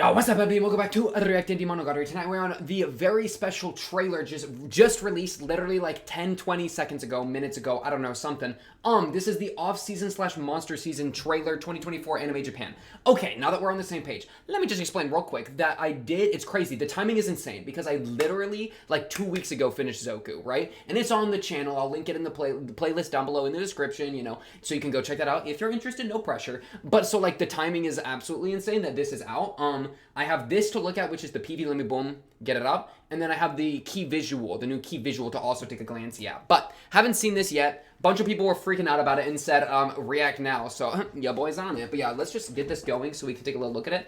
Oh, what's up, everybody? Welcome back to Reacting to Monogatari. Tonight we're on the very special trailer just released literally like 10, 20 seconds ago, minutes ago, I don't know, something. This is the off-season slash monster season trailer 2024 Anime Japan. Okay, now that we're on the same page, let me just explain real quick that it's crazy. The timing is insane because I literally, like 2 weeks ago, finished Zoku, right? And it's on the channel. I'll link it in the playlist down below in the description, you know, so you can go check that out if you're interested, no pressure. But so like the timing is absolutely insane that this is out. I have this to look at, which is the PV. Let me boom, get it up. And then I have the key visual, the new key visual to also take a glance at. But haven't seen this yet. Bunch of people were freaking out about it and said, react now. So, yeah, boys on it. But yeah, let's just get this going so we can take a little look at it.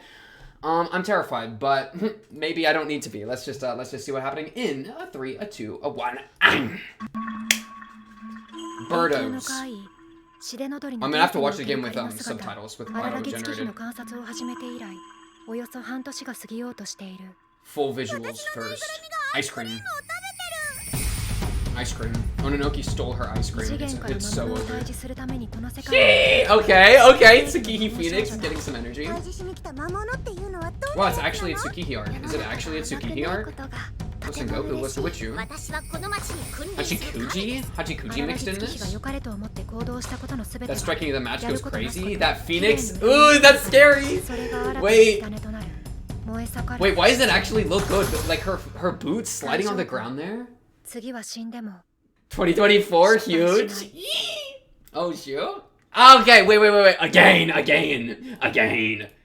I'm terrified, but maybe I don't need to be. Let's just see what's happening in a 3, a 2, a 1. Birdos. I'm gonna have to watch the game with subtitles with auto-generated. Full visuals first. Ice cream. Ice cream. Ononoki stole her ice cream. It's so over. Okay. Tsukihi Phoenix is getting some energy. Wow, it's actually a Tsukihi arc. Is it actually a Tsukihi arc? Listen, Goku, what's with you? Hachikuji mixed in this? That striking of the match goes crazy? That Phoenix? Ooh, that's scary! Wait, why does it actually look good? Like her boots sliding on the ground there? 2024, huge? Oh, shoot. Okay, wait. Again.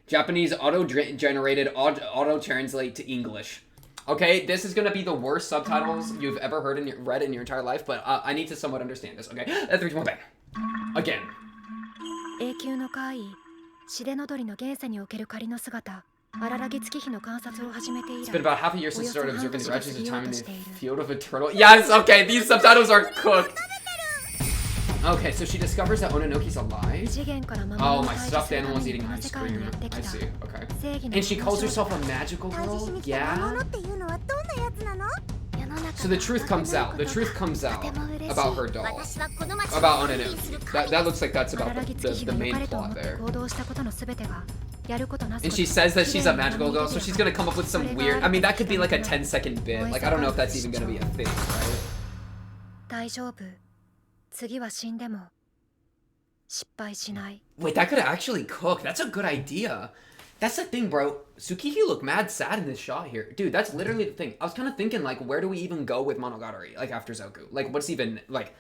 Japanese auto-generated, auto-translate to English. Okay, this is gonna be the worst subtitles you've ever read in your entire life, but I need to somewhat understand this, okay? That's 3, 2, 1, bang. Again. It's been about half a year since I started observing the ratchets of time in the field of eternal. Yes, okay, these subtitles are cooked. Okay, so she discovers that Ononoki's alive. Oh, my stuffed animal is eating ice cream. I see, okay. And she calls herself a magical girl? Yeah? So the truth comes out. The truth comes out about her doll. About Ononoki. That looks like that's about the main plot there. And she says that she's a magical girl, so she's gonna come up with some weird... I mean, that could be like a 10-second bit. Like, I don't know if that's even gonna be a thing, right? Wait, that could actually cook. That's a good idea. That's the thing, bro. Tsukihi looked mad sad in this shot here. Dude, that's literally the thing. I was kind of thinking, like, where do we even go with Monogatari? Like, after Zoku? Like, what's even, like,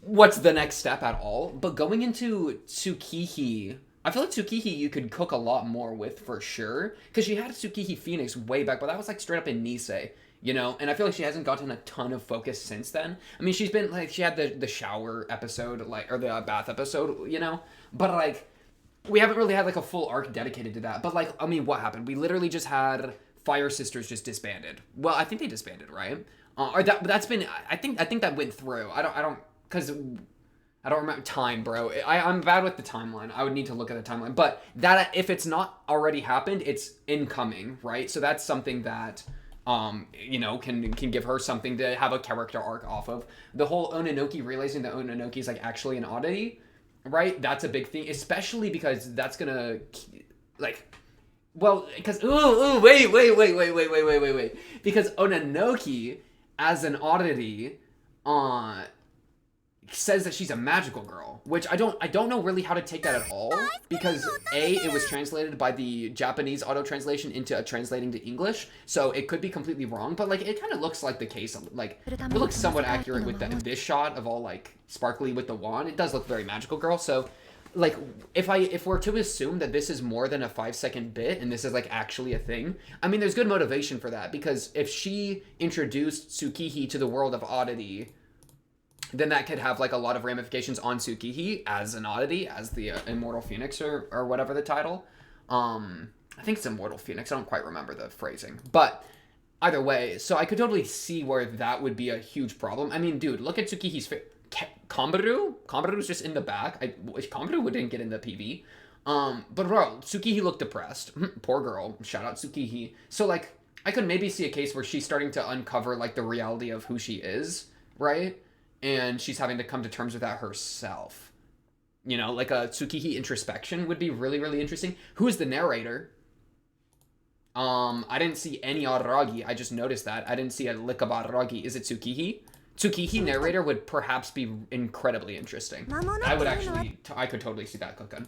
what's the next step at all? But going into Tsukihi... I feel like Tsukihi you could cook a lot more with, for sure. Because she had Tsukihi Phoenix way back, but that was, like, straight up in Nisei. You know, and I feel like she hasn't gotten a ton of focus since then. I mean, she's been, like, she had the shower episode, like, or the bath episode, you know? But, like, we haven't really had, like, a full arc dedicated to that. But, like, I mean, what happened? We literally just had Fire Sisters just disbanded. Well, I think they disbanded, right? Or that's been, I think that went through. I don't, because I don't remember time, bro. I'm bad with the timeline. I would need to look at the timeline. But that, if it's not already happened, it's incoming, right? So that's something that... you know, can give her something to have a character arc off of. The whole Ononoki realizing that Ononoki is, like, actually an oddity, right? That's a big thing, especially because that's gonna, like, well, because, wait. Because Ononoki, as an oddity, says that she's a magical girl, which I don't know really how to take that at all, because it was translated by the Japanese auto translation into translating to English, so it could be completely wrong, but, like, it kind of looks like the case. Like, it looks somewhat accurate with this shot of all, like, sparkly with the wand. It does look very magical girl. So, like, if we're to assume that this is more than a 5-second bit and this is, like, actually a thing, I mean, there's good motivation for that, because if she introduced Tsukihi to the world of oddity, then that could have, like, a lot of ramifications on Tsukihi as an oddity, as the Immortal Phoenix or whatever the title. I think it's Immortal Phoenix. I don't quite remember the phrasing. But either way, so I could totally see where that would be a huge problem. I mean, dude, look at Tsukihi's face. Kombaru? Kombaru's just in the back. Kombaru didn't get in the PV. But bro, Tsukihi looked depressed. Poor girl. Shout out Tsukihi. So, like, I could maybe see a case where she's starting to uncover, like, the reality of who she is, right? And she's having to come to terms with that herself. You know, like a Tsukihi introspection would be really, really interesting. Who is the narrator? I didn't see any Araragi. I just noticed that. I didn't see a lick of Araragi. Is it Tsukihi? Tsukihi narrator would perhaps be incredibly interesting. I would actually, I could totally see that cooking.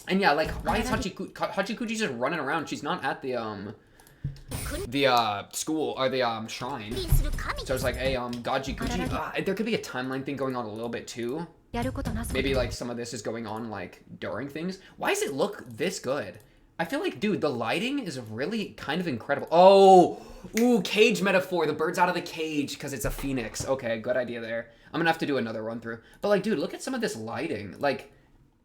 And yeah, like, why is Hachikuji just running around? She's not at the school, or the, shrine. So it's like, hey, Gajikuji, there could be a timeline thing going on a little bit too. Maybe, like, some of this is going on, like, during things. Why does it look this good? I feel like, dude, the lighting is really kind of incredible. Oh, ooh, cage metaphor. The bird's out of the cage because it's a phoenix. Okay, good idea there. I'm going to have to do another run through. But, like, dude, look at some of this lighting. Like,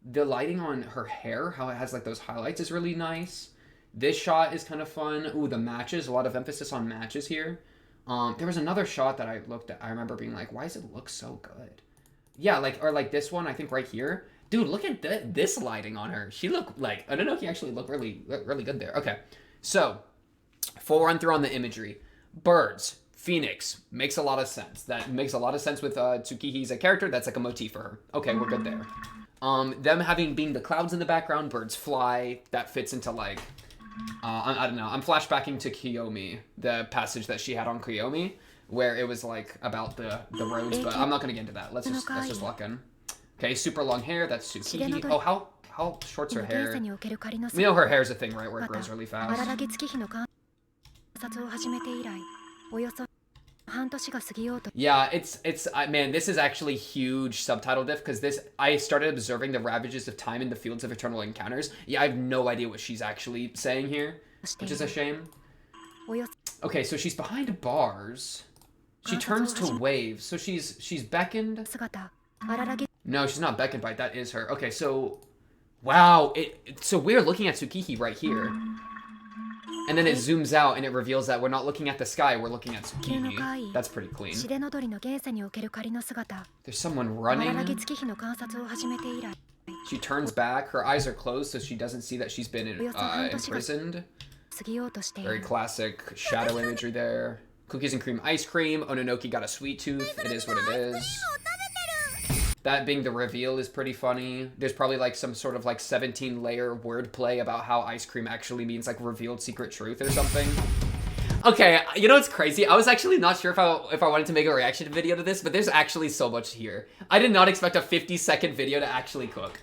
the lighting on her hair, how it has, like, those highlights is really nice. This shot is kind of fun. Ooh, the matches. A lot of emphasis on matches here. There was another shot that I looked at. I remember being like, why does it look so good? Yeah, like, or like this one, I think right here. Dude, look at this lighting on her. She looked like, I don't know if he actually looked really good there. Okay, so full run through on the imagery. Birds, phoenix, makes a lot of sense. That makes a lot of sense with Tsukihi's a character. That's like a motif for her. Okay, we're good there. Them having being the clouds in the background, birds fly. That fits into like, I don't know. I'm flashbacking to Kiyomi, the passage that she had on Kiyomi, where it was like about the roads, but I'm not gonna get into that. Let's just lock in. Okay, super long hair, that's Tsukihi. Oh, how short's her hair? We know her hair's a thing, right, where it grows really fast. Yeah, it's man, this is actually huge subtitle diff, because I started observing the ravages of time in the fields of eternal encounters. Yeah, I have no idea what she's actually saying here, which is a shame. Okay, so she's behind bars. She turns to waves, so she's beckoned. No, she's not beckoned by. That is her. Okay, so wow, so we're looking at Tsukihi right here, and then it zooms out and it reveals that we're not looking at the sky, we're looking at Tsukihi. That's pretty clean. There's someone running. She turns back. Her eyes are closed, so she doesn't see that she's been imprisoned. Very classic shadow imagery there. Cookies and cream ice cream. Ononoki got a sweet tooth. It is what it is. That being the reveal is pretty funny. There's probably like some sort of like 17-layer wordplay about how ice cream actually means like revealed secret truth or something. Okay, you know what's crazy? I was actually not sure if I wanted to make a reaction video to this, but there's actually so much here. I did not expect a 50-second video to actually cook.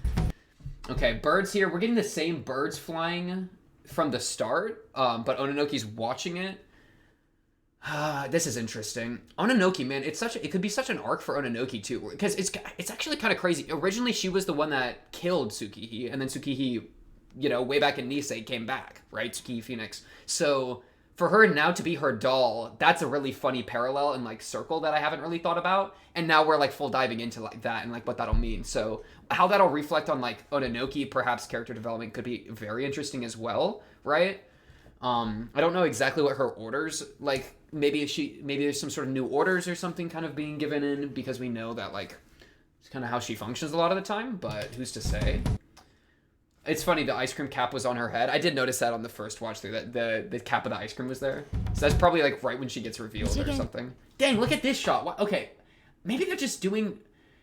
Okay, birds here. We're getting the same birds flying from the start, but Ononoki's watching it. This is interesting. Ononoki, man, it could be such an arc for Ononoki too, because it's actually kind of crazy. Originally, she was the one that killed Tsukihi, and then Tsukihi, you know, way back in Nisei came back, right? Tsukihi Phoenix. So for her now to be her doll, that's a really funny parallel and like circle that I haven't really thought about. And now we're like full diving into like that and like what that'll mean. So how that'll reflect on like Ononoki, perhaps character development, could be very interesting as well, right? I don't know exactly what her orders, like, maybe there's some sort of new orders or something kind of being given in, because we know that, like, it's kind of how she functions a lot of the time, but who's to say? It's funny, the ice cream cap was on her head. I did notice that on the first watch through, that the cap of the ice cream was there. So that's probably, like, right when she gets revealed or something. Dang, look at this shot. Okay, maybe they're just doing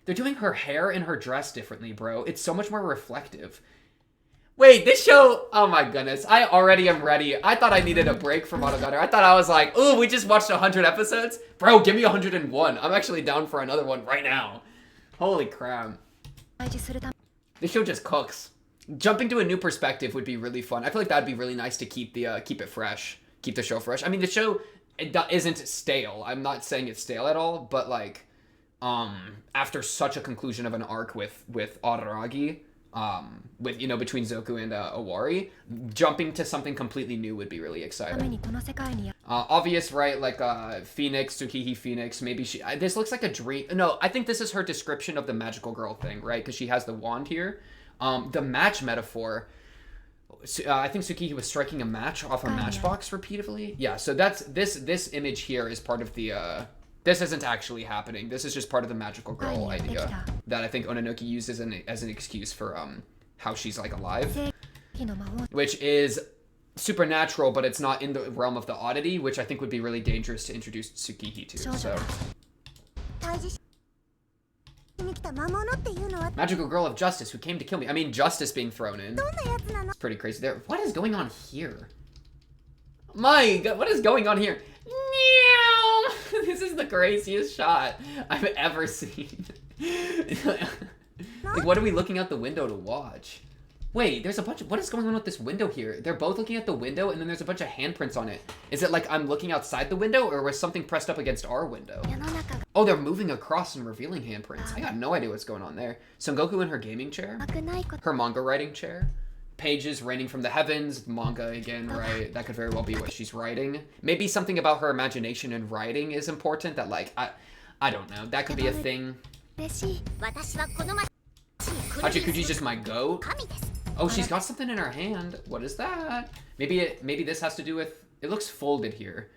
her hair and her dress differently, bro. It's so much more reflective. Wait, this show, oh my goodness, I already am ready. I thought I needed a break from Monogatari. I thought I was like, ooh, we just watched 100 episodes? Bro, give me 101. I'm actually down for another one right now. Holy crap. This show just cooks. Jumping to a new perspective would be really fun. I feel like that'd be really nice to keep it fresh. Keep the show fresh. I mean, the show isn't stale. I'm not saying it's stale at all, but like, after such a conclusion of an arc with Araragi, with, you know, between Zoku and Owari, jumping to something completely new would be really exciting. Obvious, right? Like Phoenix, Tsukihi Phoenix. Maybe this looks like a dream. No, I think this is her description of the magical girl thing, right? Because she has the wand here. The match metaphor. I think Tsukihi was striking a match off a matchbox repeatedly. Yeah. So that's this image here is part of the. This isn't actually happening. This is just part of the magical girl idea that I think Ononoki uses as an excuse for how she's like alive, which is supernatural, but it's not in the realm of the oddity, which I think would be really dangerous to introduce Tsukihi to. So, magical girl of justice who came to kill me. I mean, justice being thrown in. It's pretty crazy there. What is going on here? My God, what is going on here? Meow! This is the craziest shot I've ever seen. Like, what are we looking out the window to watch? Wait, there's a bunch of... What is going on with this window here? They're both looking at the window, and then there's a bunch of handprints on it. Is it like I'm looking outside the window, or was something pressed up against our window? Oh, they're moving across and revealing handprints. I got no idea what's going on there. Son Goku in her gaming chair. Her manga writing chair. Pages raining from the heavens. Manga again, right? That could very well be what she's writing. Maybe something about her imagination and writing is important that, like, I don't know. That could be a thing. Hachikuji's just my goat. Oh, she's got something in her hand. What is that? Maybe this has to do with... It looks folded here.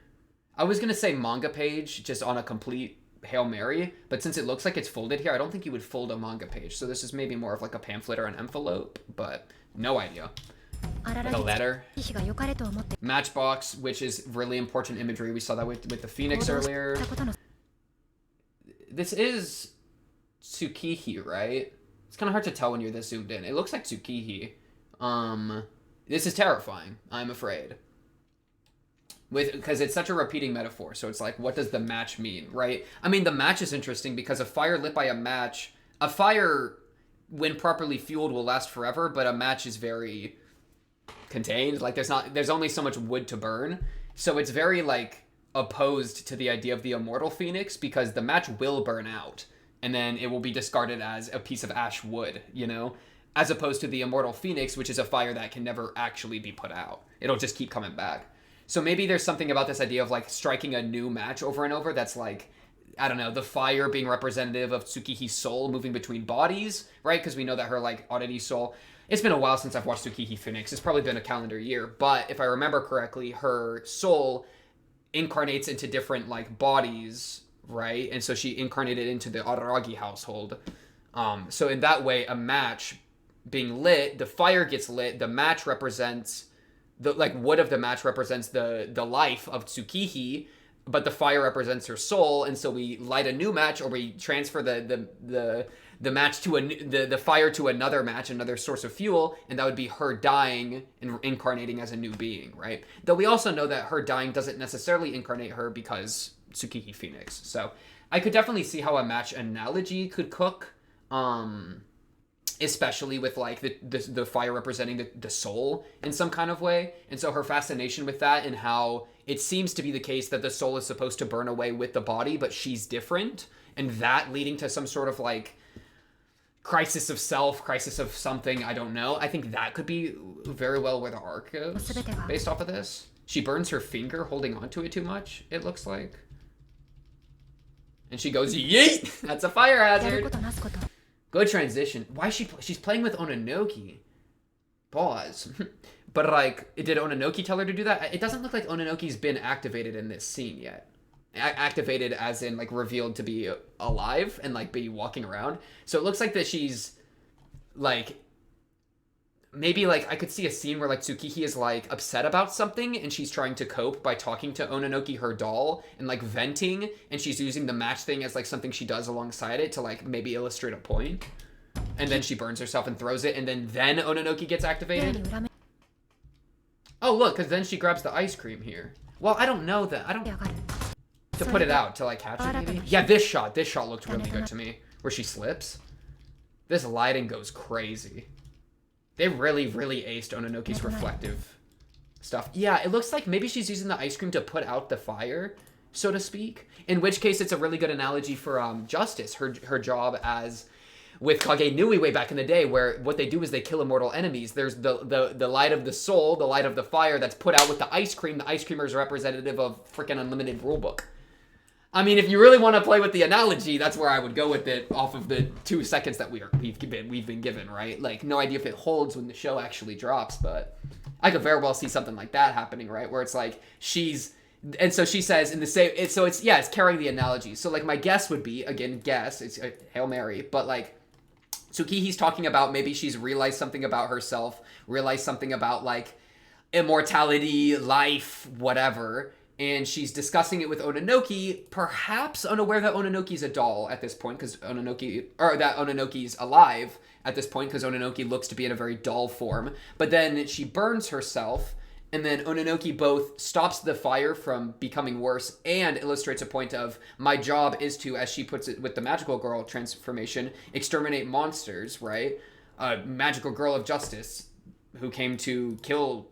I was going to say manga page just on a complete Hail Mary, but since it looks like it's folded here, I don't think you would fold a manga page. So this is maybe more of like a pamphlet or an envelope, but no idea. Like a letter. Matchbox, which is really important imagery. We saw that with the Phoenix earlier. This is TSUKIHI, right? It's kind of hard to tell when you're this zoomed in. It looks like TSUKIHI. This is terrifying, I'm afraid. Because it's such a repeating metaphor. So it's like, what does the match mean, right? I mean, the match is interesting because a fire lit by a match... A fire, when properly fueled, will last forever, but a match is very contained. Like, there's only so much wood to burn. So it's very, like, opposed to the idea of the immortal phoenix because the match will burn out. And then it will be discarded as a piece of ash wood, you know? As opposed to the immortal phoenix, which is a fire that can never actually be put out. It'll just keep coming back. So maybe there's something about this idea of, like, striking a new match over and over that's, like, I don't know, the fire being representative of TSUKIHI's soul moving between bodies, right? Because we know that her, like, oddity soul... It's been a while since I've watched TSUKIHI Phoenix. It's probably been a calendar year. But if I remember correctly, her soul incarnates into different, like, bodies... right? And so she incarnated into the Araragi household. So in that way, a match being lit, the fire gets lit, the match represents, the like wood of the match represents the life of TSUKIHI, but the fire represents her soul, and so we light a new match, or we transfer the match to the fire to another match, another source of fuel, and that would be her dying and incarnating as a new being, right? Though we also know that her dying doesn't necessarily incarnate her because TSUKIHI Phoenix. So I could definitely see how a match analogy could cook, especially with like the fire representing the soul in some kind of way. And so her fascination with that and how it seems to be the case that the soul is supposed to burn away with the body, but she's different, and that leading to some sort of like crisis of self, crisis of something, I don't know. I think that could be very well where the arc goes based off of this. She burns her finger holding onto it too much, it looks like. And she goes, yeet! That's a fire hazard. Good transition. Why is she's playing with Ononoki. Pause. But like, did Ononoki tell her to do that? It doesn't look like Ononoki's been activated in this scene yet. Activated as in like revealed to be alive and like be walking around. So it looks like that she's like... Maybe, like, I could see a scene where, like, TSUKIHI is, like, upset about something, and she's trying to cope by talking to Ononoki, her doll, and, like, venting, and she's using the match thing as, like, something she does alongside it to, like, maybe illustrate a point. And then she burns herself and throws it, and then Ononoki gets activated. Oh, look, because then she grabs the ice cream here. Well, I don't know that. I don't... To put it out, to, like, catch it, maybe? Yeah, this shot looked really good to me, where she slips. This lighting goes crazy. They really, really aced Ononoki's reflective stuff. Yeah, it looks like maybe she's using the ice cream to put out the fire, so to speak. In which case, it's a really good analogy for Justice, her job as with Kage Nui way back in the day, where what they do is they kill immortal enemies. There's the light of the soul, the light of the fire that's put out with the ice cream. The ice creamer is representative of freaking unlimited rulebook. I mean, if you really want to play with the analogy, that's where I would go with it off of the 2 seconds that we've been given, right? Like, no idea if it holds when the show actually drops, but I could very well see something like that happening, right? Where it's like, and so she says in the same, it's carrying the analogy. So, like, my guess would be, again, it's a Hail Mary, but, like, TSUKIHI's talking about maybe she's realized something about herself, realized something about, like, immortality, life, whatever, and she's discussing it with Ononoki, perhaps unaware that Ononoki's a doll at this point, that Ononoki's alive at this point, because Ononoki looks to be in a very doll form. But then she burns herself, and then Ononoki both stops the fire from becoming worse and illustrates a point of my job is to, as she puts it with the magical girl transformation, exterminate monsters, right? A magical girl of justice who came to kill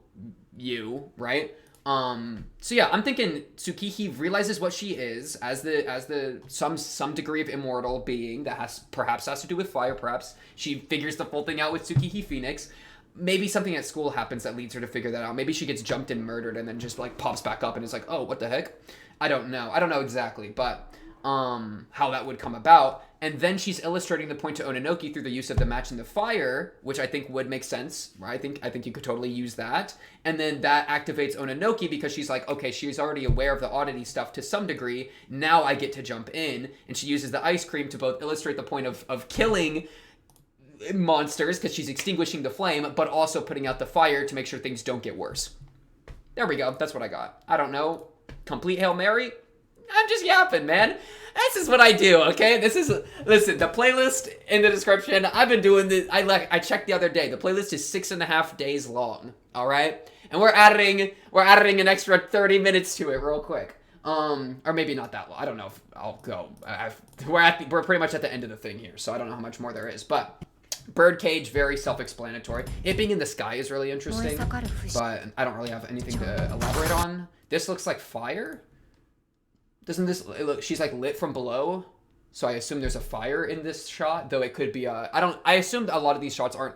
you, right? So yeah, I'm thinking Tsukihi realizes what she is as the some degree of immortal being that has to do with fire. Perhaps she figures the full thing out with Tsukihi Phoenix. Maybe something at school happens that leads her to figure that out. Maybe she gets jumped and murdered and then just like pops back up and is like, oh, what the heck? I don't know exactly, but how that would come about. And then she's illustrating the point to Ononoki through the use of the match in the fire, which I think would make sense, right? I think you could totally use that. And then that activates Ononoki because she's like, okay, she's already aware of the oddity stuff to some degree. Now I get to jump in. And she uses the ice cream to both illustrate the point of killing monsters because she's extinguishing the flame, but also putting out the fire to make sure things don't get worse. There we go. That's what I got. I don't know. Complete Hail Mary? I'm just yapping, man. This is what I do, okay? Listen, the playlist in the description, I've been doing this, I checked the other day, the playlist is 6.5 days long, all right? And we're adding an extra 30 minutes to it real quick. Or maybe not that long. I don't know if I'll go. We're pretty much at the end of the thing here, so I don't know how much more there is, but Birdcage, very self-explanatory. It being in the sky is really interesting, but I don't really have anything to elaborate on. This looks like fire. Doesn't this look? She's like lit from below, so I assume there's a fire in this shot. Though it could be I assumed a lot of these shots aren't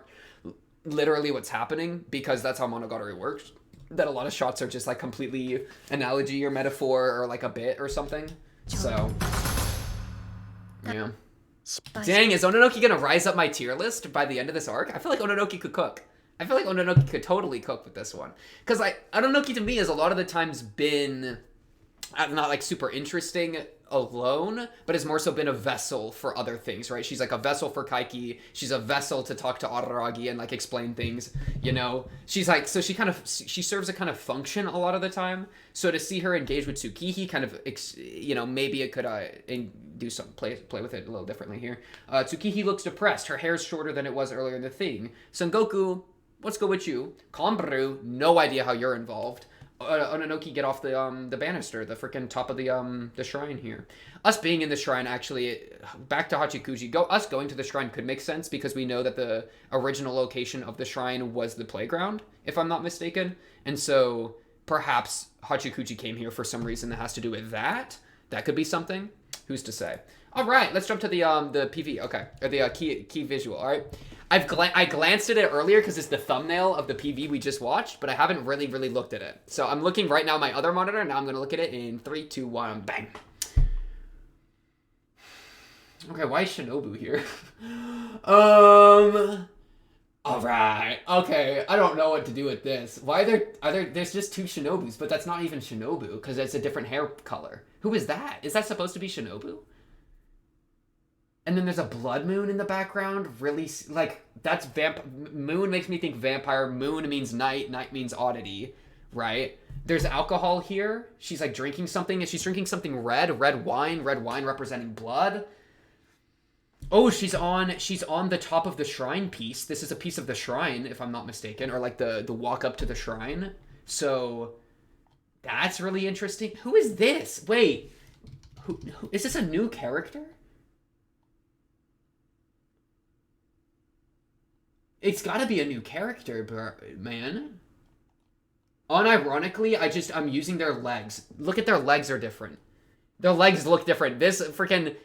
literally what's happening because that's how Monogatari works. That a lot of shots are just like completely analogy or metaphor or like a bit or something. So yeah. Dang, is Ononoki gonna rise up my tier list by the end of this arc? I feel like Ononoki could cook. I feel like Ononoki could totally cook with this one. Because Ononoki to me has a lot of the times been not like super interesting alone, but has more so been a vessel for other things, right? She's like a vessel for Kaiki. She's a vessel to talk to Araragi and like explain things, you know? She's like, so she serves a kind of function a lot of the time. So to see her engage with Tsukihi kind of, maybe it could do some play with it a little differently here. Tsukihi looks depressed. Her hair's shorter than it was earlier in the thing. Sengoku, let's go with you. Kanbaru, no idea how you're involved. Ononoki, get off the banister, the freaking top of the shrine here. Us being in the shrine, actually, back to Hachikuji, us going to the shrine could make sense because we know that the original location of the shrine was the playground, if I'm not mistaken. And so perhaps Hachikuji came here for some reason that has to do with that. That could be something. Who's to say? All right, let's jump to the PV. Okay, or the key visual. All right. I glanced at it earlier because it's the thumbnail of the PV we just watched, but I haven't really looked at it. So I'm looking right now at my other monitor, and now I'm going to look at it in 3, 2, 1, bang. Okay, why is Shinobu here? Alright, okay, I don't know what to do with this. Why there's just 2 Shinobus, but that's not even Shinobu, because it's a different hair color. Who is that? Is that supposed to be Shinobu? And then there's a blood moon in the background. Really, like, that's moon makes me think vampire. Moon means night. Night means oddity, right? There's alcohol here. She's, like, drinking something. She's drinking something red. Red wine representing blood. Oh, she's on the top of the shrine piece. This is a piece of the shrine, if I'm not mistaken. Or, like, the walk up to the shrine. So, that's really interesting. Who is this? Wait. Who is this a new character? It's gotta be a new character, man. Unironically, I'm using their legs. Look at their legs are different. Their legs look different. This freaking...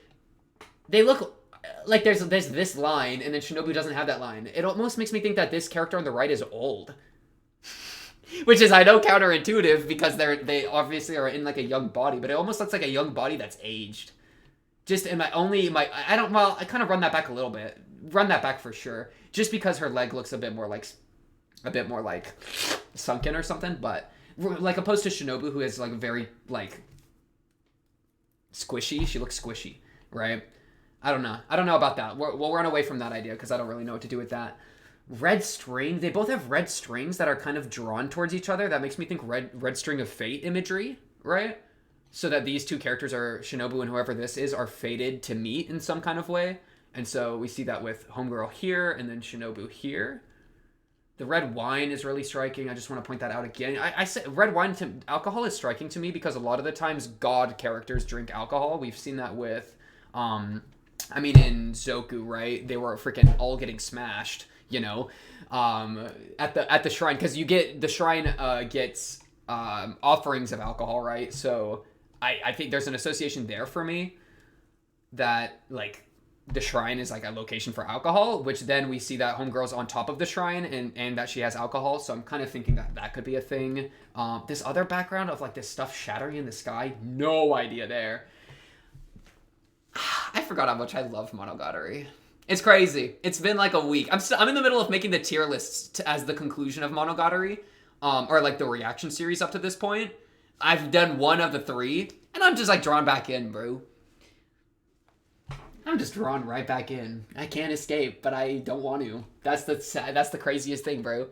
They look... Like, there's this line, and then Shinobu doesn't have that line. It almost makes me think that this character on the right is old. Which is, I know, counterintuitive, because they obviously are in, like, a young body, but it almost looks like a young body that's aged. Just in I kind of run that back a little bit. Run that back for sure. Just because her leg looks a bit more like sunken or something, but like opposed to Shinobu, who is like very like squishy. She looks squishy, right? I don't know about that. We'll run away from that idea because I don't really know what to do with that. Red string. They both have red strings that are kind of drawn towards each other. That makes me think red string of fate imagery, right? So that these 2 characters are Shinobu and whoever this is are fated to meet in some kind of way. And so we see that with Homegirl here and then Shinobu here. The red wine is really striking. I just want to point that out again. I said red wine to alcohol is striking to me because a lot of the times God characters drink alcohol. We've seen that with, I mean, in Zoku, right? They were freaking all getting smashed, you know, at the shrine because you get the shrine gets offerings of alcohol, right? So I think there's an association there for me that like the shrine is like a location for alcohol, which then we see that homegirl's on top of the shrine and that she has alcohol. So I'm kind of thinking that that could be a thing. This other background of like this stuff shattering in the sky, no idea there. I forgot how much I love Monogatari. It's crazy. It's been like a week. I'm in the middle of making the tier lists as the conclusion of Monogatari, or like the reaction series up to this point. I've done one of the three, and I'm just like drawn back in, bro. I'm just drawn right back in. I can't escape, but I don't want to. That's the craziest thing, bro.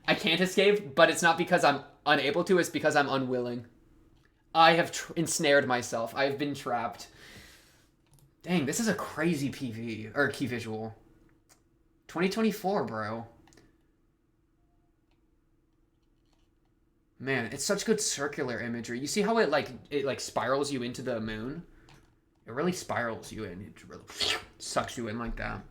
I can't escape, but it's not because I'm unable to. It's because I'm unwilling. I have ensnared myself. I have been trapped. Dang, this is a crazy PV or key visual. 2024, bro. Man, it's such good circular imagery. You see how it like spirals you into the moon? It really spirals you in. It really sucks you in like that.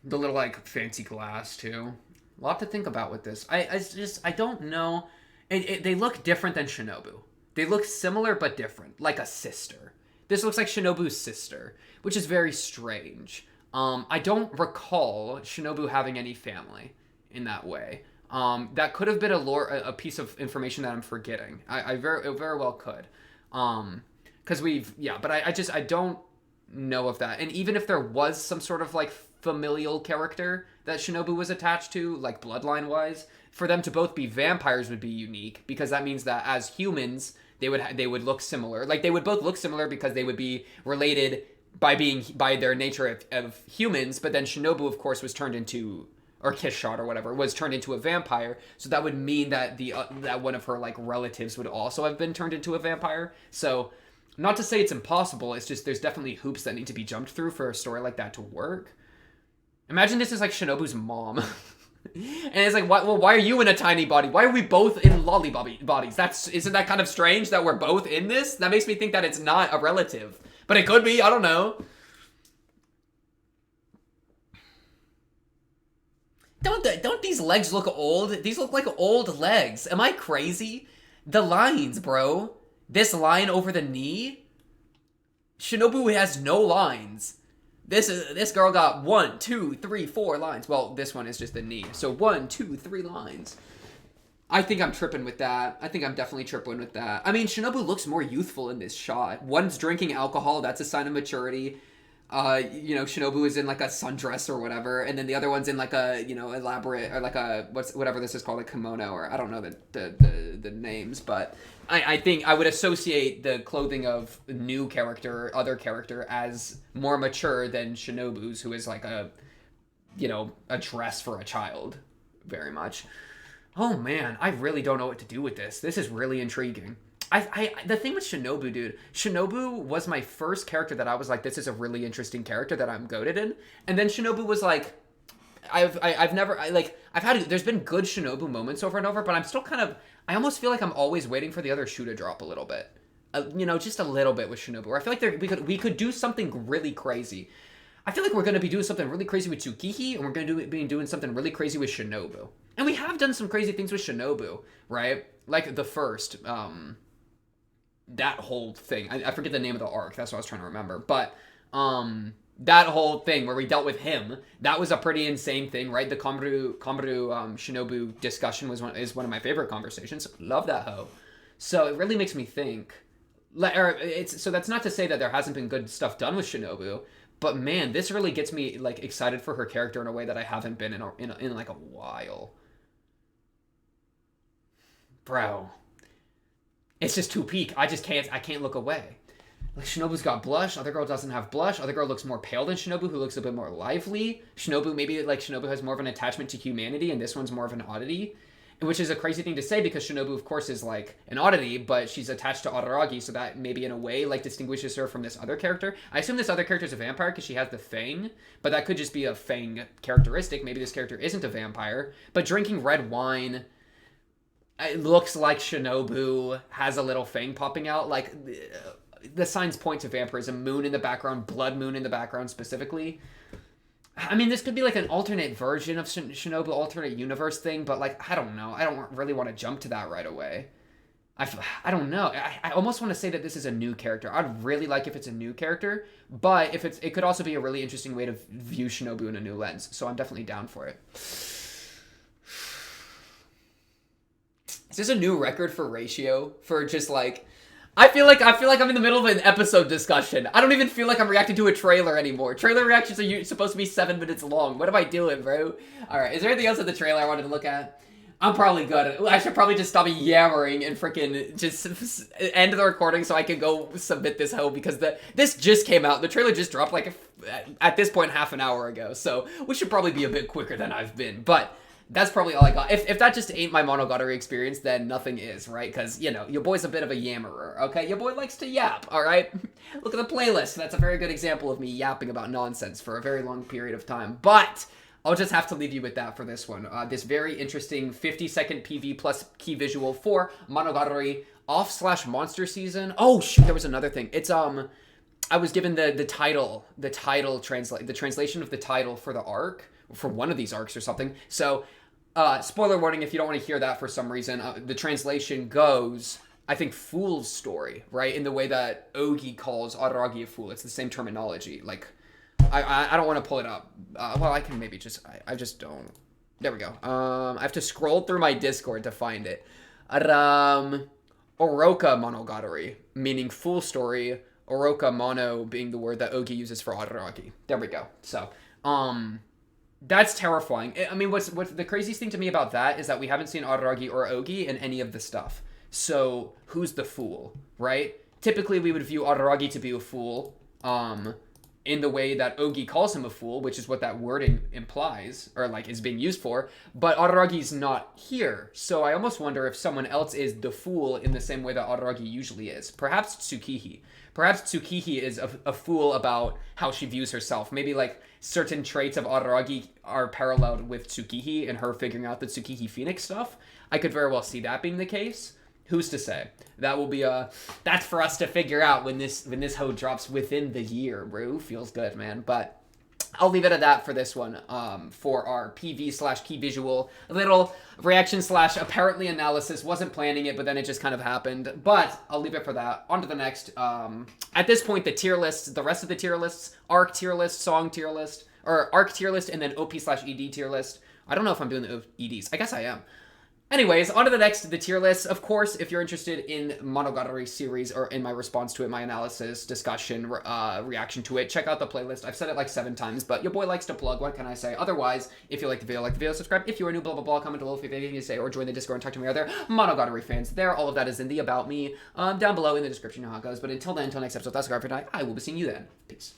The little like fancy glass too. A lot to think about with this. I don't know. They look different than Shinobu. They look similar but different, like a sister. This looks like Shinobu's sister, which is very strange. I don't recall Shinobu having any family in that way. That could have been a piece of information that I'm forgetting. It very well could. Because but I don't know of that. And even if there was some sort of like familial character that Shinobu was attached to, like bloodline wise, for them to both be vampires would be unique because that means that as humans they would look similar. Like they would both look similar because they would be related by their nature of humans. But then Shinobu, of course, was turned into, or Kiss Shot or whatever, was turned into a vampire. So that would mean that that one of her like relatives would also have been turned into a vampire. So not to say it's impossible, it's just there's definitely hoops that need to be jumped through for a story like that to work. Imagine this is like Shinobu's mom. And it's like, why are you in a tiny body? Why are we both in lollipop bodies? Isn't that kind of strange that we're both in this? That makes me think that it's not a relative. But it could be, I don't know. Don't these legs look old? These look like old legs. Am I crazy? The lines, bro. This line over the knee? Shinobu has no lines. This girl got 1, 2, 3, 4 lines. Well, this one is just the knee. So 1, 2, 3 lines. I think I'm tripping with that. I think I'm definitely tripping with that. I mean, Shinobu looks more youthful in this shot. One's drinking alcohol. That's a sign of maturity. Shinobu is in like a sundress or whatever, and then the other one's in like a, elaborate, or like a whatever this is called, a kimono, or I don't know the names, but I think I would associate the clothing of new character, other character, as more mature than Shinobu's, who is like a dress for a child, very much. Oh man, I really don't know what to do with this. This is really intriguing. The thing with Shinobu, dude, Shinobu was my first character that I was like, this is a really interesting character that I'm goated in. And then Shinobu was like, there's been good Shinobu moments over and over, but I'm still I almost feel like I'm always waiting for the other shoe to drop a little bit. Just a little bit with Shinobu. Where I feel like we could do something really crazy. I feel like we're going to be doing something really crazy with TSUKIHI, and we're going to be doing something really crazy with Shinobu. And we have done some crazy things with Shinobu, right? Like the first, that whole thing. I forget the name of the arc. That's what I was trying to remember. But that whole thing where we dealt with him, that was a pretty insane thing, right? The Komuru Shinobu discussion is one of my favorite conversations. Love that hoe. So it really makes me think. So that's not to say that there hasn't been good stuff done with Shinobu, but man, this really gets me like excited for her character in a way that I haven't been in like a while. Bro. It's just too peak. I can't look away. Like, Shinobu's got blush. Other girl doesn't have blush. Other girl looks more pale than Shinobu, who looks a bit more lively. Shinobu has more of an attachment to humanity, and this one's more of an oddity. which is a crazy thing to say because Shinobu, of course, is like an oddity, but she's attached to Araragi, so that maybe in a way like distinguishes her from this other character. I assume this other character is a vampire because she has the fang, but that could just be a fang characteristic. Maybe this character isn't a vampire, but drinking red wine, it looks like Shinobu has a little fang popping out. Like, the signs point to vampirism. Moon in the background, blood moon in the background specifically. I mean, this could be like an alternate version of Shinobu, alternate universe thing, but like, I don't know. I don't really want to jump to that right away. I don't know. I almost want to say that this is a new character. I'd really like if it's a new character, but if it could also be a really interesting way to view Shinobu in a new lens. So I'm definitely down for it. Is this a new record for ratio? For just like, I feel like I'm in the middle of an episode discussion. I don't even feel like I'm reacting to a trailer anymore. Trailer reactions are supposed to be 7 minutes long. What am I doing, bro? All right, is there anything else in the trailer I wanted to look at? I'm probably good. I should probably just stop yammering and freaking just end the recording so I can go submit this hoe because this just came out. The trailer just dropped like at this point half an hour ago. So we should probably be a bit quicker than I've been, but that's probably all I got. If that just ain't my Monogatari experience, then nothing is, right? Because, you know, your boy's a bit of a yammerer, okay? Your boy likes to yap, all right? Look at the playlist. That's a very good example of me yapping about nonsense for a very long period of time. But I'll just have to leave you with that for this one. This very interesting 50-second PV plus key visual for Monogatari off/monster season. Oh, shoot, there was another thing. It's, I was given the translation of the title for the arc, for one of these arcs or something. So, spoiler warning if you don't want to hear that for some reason. The translation goes, I think, fool's story, right? In the way that Ogi calls Araragi a fool. It's the same terminology. Like, I don't want to pull it up. Well, I can maybe just, I just don't. There we go. I have to scroll through my Discord to find it. Orokamonogatari, meaning fool story. Orokamono being the word that Ogi uses for Araragi. There we go. So, that's terrifying. I mean, what's the craziest thing to me about that is that we haven't seen Araragi or Ogi in any of the stuff. So, who's the fool, right? Typically, we would view Araragi to be a fool, in the way that Ogi calls him a fool, which is what that wording implies, or like is being used for, but Araragi's not here. So I almost wonder if someone else is the fool in the same way that Araragi usually is. Perhaps TSUKIHI. Perhaps TSUKIHI is a fool about how she views herself. Maybe like certain traits of Araragi are paralleled with TSUKIHI and her figuring out the TSUKIHI Phoenix stuff. I could very well see that being the case. Who's to say? That will be that's for us to figure out when this hoe drops within the year, bro. Feels good, man. But I'll leave it at that for this one. For our PV/key visual, a little reaction / apparently analysis. Wasn't planning it, but then it just kind of happened. But I'll leave it for that. On to the next. At this point, the tier lists, the rest of the tier lists, arc tier list, song tier list, or arc tier list, and then OP/ED tier list. I don't know if I'm doing the EDs. I guess I am. Anyways, on to the next, the tier list. Of course, if you're interested in Monogatari series or in my response to it, my analysis, discussion, reaction to it, check out the playlist. I've said it like 7 times, but your boy likes to plug. What can I say? Otherwise, if you like the video, subscribe. If you are new, blah, blah, blah, comment below if you have anything to say, or join the Discord and talk to me other Monogatari fans there. All of that is in the About Me down below in the description. You know how it goes. But until then, until next episode, that's all for tonight. I will be seeing you then. Peace.